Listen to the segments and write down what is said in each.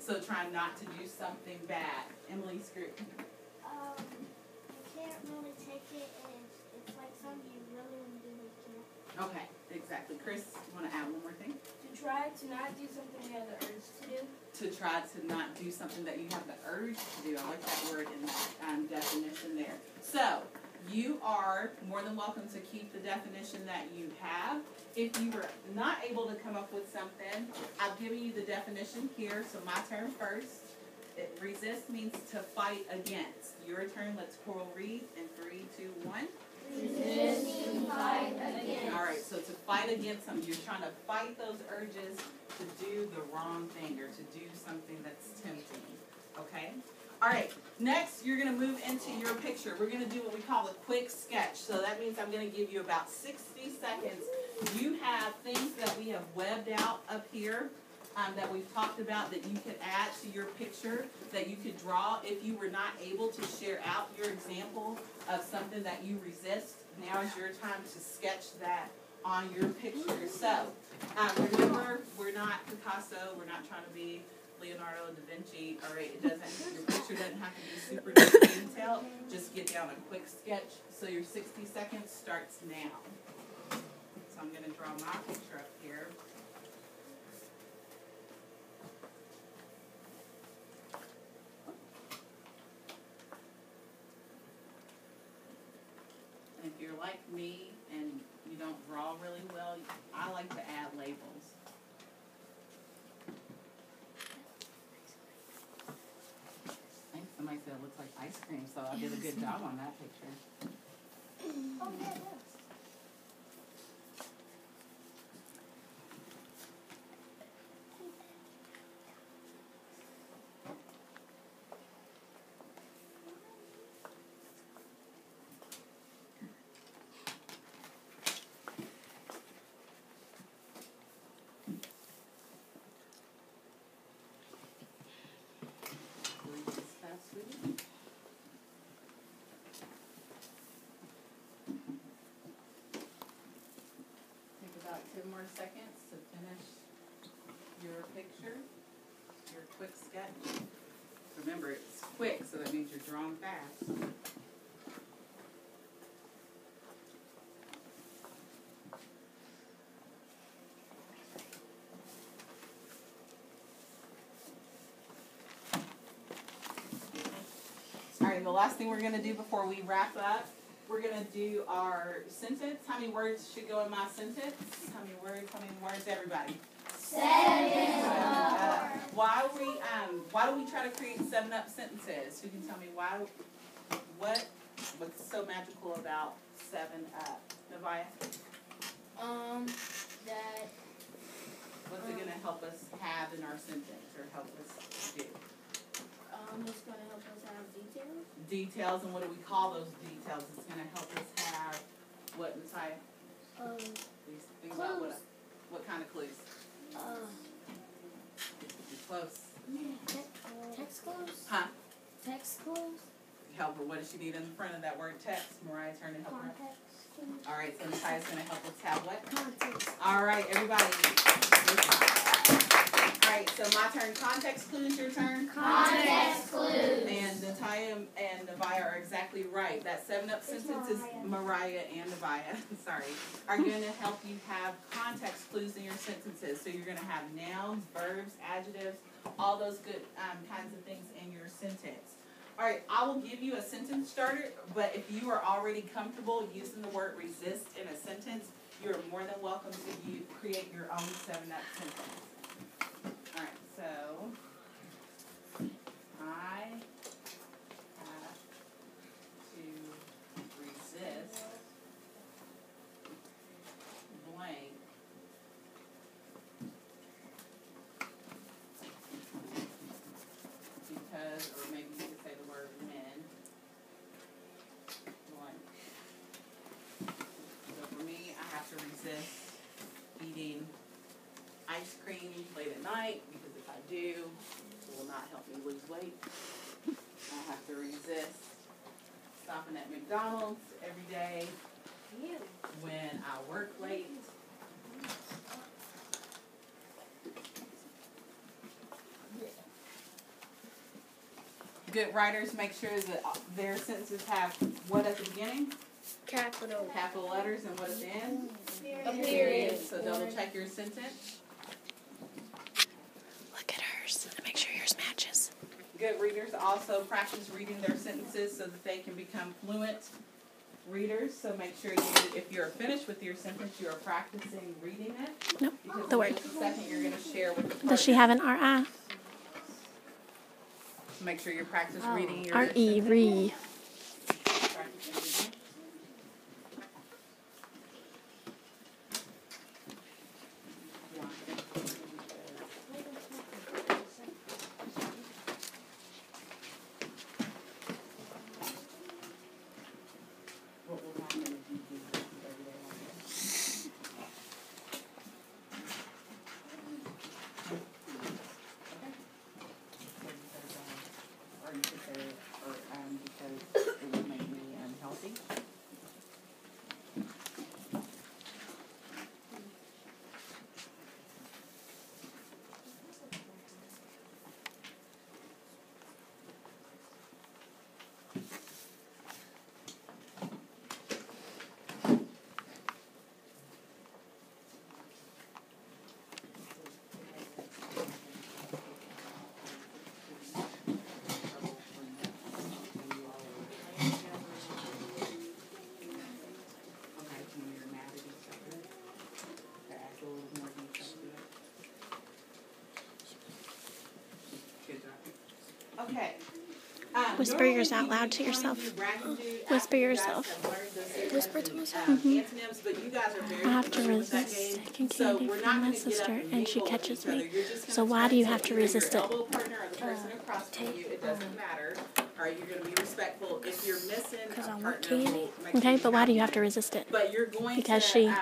So try not to do something bad. Emily, screw. You can't really take it, and it's like something you really want to do, but you can't. Okay, exactly. Chris, you want to add one more thing? To try to not do something you have the urge to do. To try to not do something that you have the urge to do. I like that word in that definition there. So, you are more than welcome to keep the definition that you have. If you were not able to come up with something, I've given you the definition here, so my turn first. Resist means to fight against. Your turn, let's Coral read in 3, 2, 1. Resist to fight against. All right, so to fight against something, you're trying to fight those urges to do the wrong thing or to do something that's tempting, okay? All right, next you're going to move into your picture. We're going to do what we call a quick sketch. So that means I'm going to give you about 60 seconds. You have things that we have webbed out up here that we've talked about that you could add to your picture, that you could draw. If you were not able to share out your example of something that you resist, now is your time to sketch that on your picture. So remember, we're not Picasso. We're not trying to be Leonardo da Vinci. All right, your picture doesn't have to be super detailed. Just get down a quick sketch. So your 60 seconds starts now. So I'm going to draw my picture up here. If you're like me and you don't draw really well, I like to add labels. I think somebody said it looks like ice cream, so I did a good job on that picture. Oh, yeah, it does. Take about 10 more seconds to finish your picture, your quick sketch. Remember, it's quick, so that means you're drawing fast. All right, the last thing we're going to do before we wrap up, we're going to do our sentence. How many words should go in my sentence? How many words, everybody? 7 Why do we try to create 7-up sentences? Who can tell me why? What's so magical about 7-up? Novaya? That What's it going to help us have in our sentence or help us do? it's going to help us have details. Details, and what do we call those details? It's going to help us have what, Messiah? Please think about what kind of clues? You're close. Text clues? Huh? Text clues? Help her. What does she need in front of that word text? Mariah, turn to help her. Context clues? All right, so Messiah's going to help us have what? Context. All right, everybody. All right, so my turn. Context clues, your turn? Context clues. And Natalia and Navaya are exactly right. That 7-up sentence is Mariah and Navaya, sorry, are going to help you have context clues in your sentences. So you're going to have nouns, verbs, adjectives, all those good kinds of things in your sentence. All right, I will give you a sentence starter, but if you are already comfortable using the word resist in a sentence, you're more than welcome to create your own 7-up sentence. All right, so I have to resist blank because, or maybe you could say the word when, blank. So for me, I have to resist eating ice cream late at night because if I do, it will not help me lose weight. I have to resist stopping at McDonald's every day when I work late. good writers make sure that their sentences have what at the beginning? Capital. Capital letters, and what at the end? A period. So double check your sentence. Look at hers and make sure yours matches. Good readers also practice reading their sentences so that they can become fluent readers. So make sure if you're finished with your sentence, you are practicing reading it. Nope, Because the in word. just a second, you're going to share with the partner. Does she have an R-I? So make sure you practice reading your R-E, sentence. re. Practice reading. What will happen if you do this every day like this? Okay. Or you could say, because it would make me unhealthy. Okay. Whisper yours out loud to yourself. Whisper yourself. Whisper to myself? Antonyms, but you guys are very I have to familiar with that resist game. taking So candy we're not from my gonna get up sister, and and she mingle with catches each other. me. You're just So gonna why try do you to have to either resist your it? elbow partner or the person across from you. It doesn't matter. All right, you're going to be respectful. If you're missing a Because I want partner, candy. we'll make sure Okay, but why do you have to one. resist it? But you're going Because to, she you're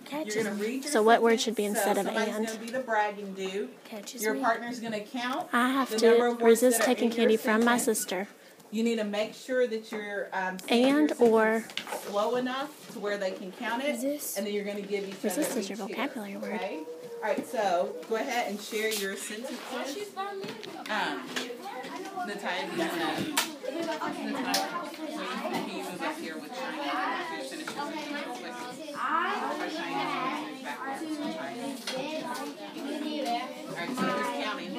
catches going to me. read your So what word sentence. should be instead of somebody's and? going to be the bragging dude. Catches Your me. partner's going to count. I have the to number of words resist that are taking in your candy from my sentence. sister. You need to make sure that you're saying And your or sentence slow enough to where they can count it. Resist. And then you're going to give each other Resist is your each vocabulary here, word. Okay? All right, so go ahead and share your sentences. Natalia, do you want to? Can you move up here with China? Finish your sentence real quick. For China, move backwards to China. All right, so who's counting?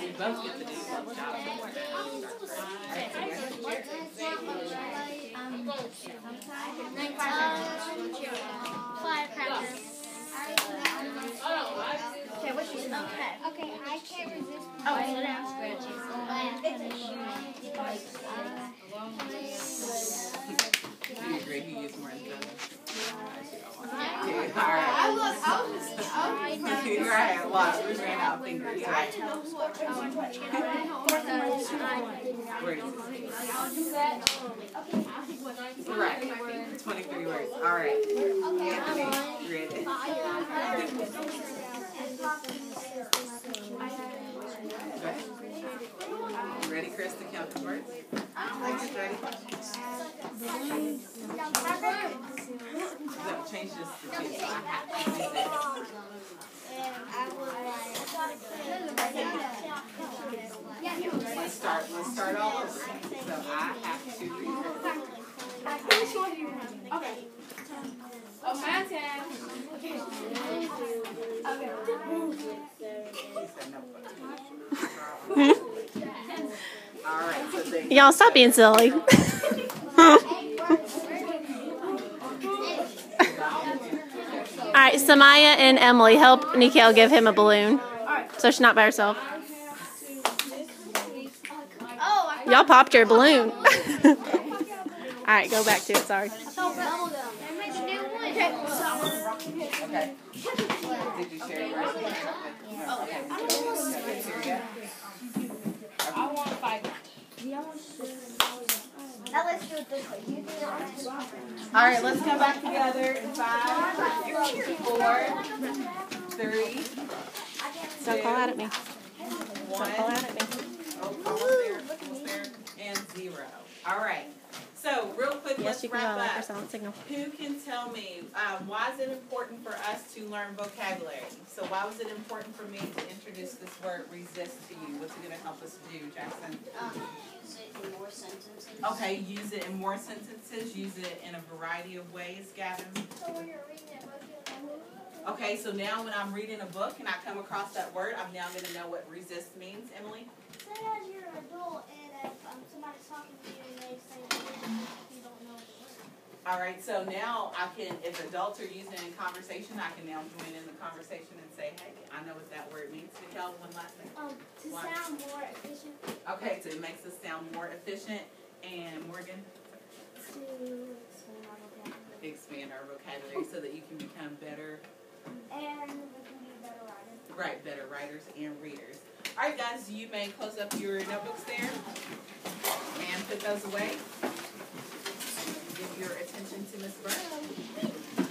You both get to do the job. Okay, I can't resist. Do you agree he used more than okay, all right. You're right, lost. We ran out of fingers, right? Where is it? Correct. 23 words. All right. Anthony, ready? You ready, Chris, to count the words? Ready? No, change this to 2, so I have to use it. Let's start all over. So I have to read it. Okay. Oh, my turn. All right, so they Y'all stop being silly. Alright, Samaya and Emily, help Nikhil give him a balloon. So she's not by herself. Y'all popped your balloon. Alright, go back to it, sorry. okay. Did you share yours? I want 5. Now let's do it this way. You do it. All right, let's come back together in 5, 4, 3, Don't call out at me. 1. Don't call out at me. Oh, almost there, and 0. All right. So, real quick, Yes, let's you can go. I wrap like our up. silent signal. Who can tell me why is it important for us to learn vocabulary? So why was it important for me to introduce this word resist to you? What's it going to help us do, Jackson? Use it in more sentences. Okay, use it in more sentences. Use it in a variety of ways, Gavin. So when you're reading a book, Okay, so now when I'm reading a book and I come across that word, I'm now going to know what resist means, Emily. say as you're an adult and if somebody's talking to you and they say you don't know the word. All right, so now I can, if adults are using it in conversation, I can now join in the conversation and say, hey, I know what that word means. Tell one last thing. To Why? sound more efficient. Okay, so it makes us sound more efficient. And Morgan? To expand our vocabulary. Expand our vocabulary so that you can become better. And we can be better writers. Right, better writers and readers. All right, guys, you may close up your notebooks there and put those away. Give your attention to Miss Brown.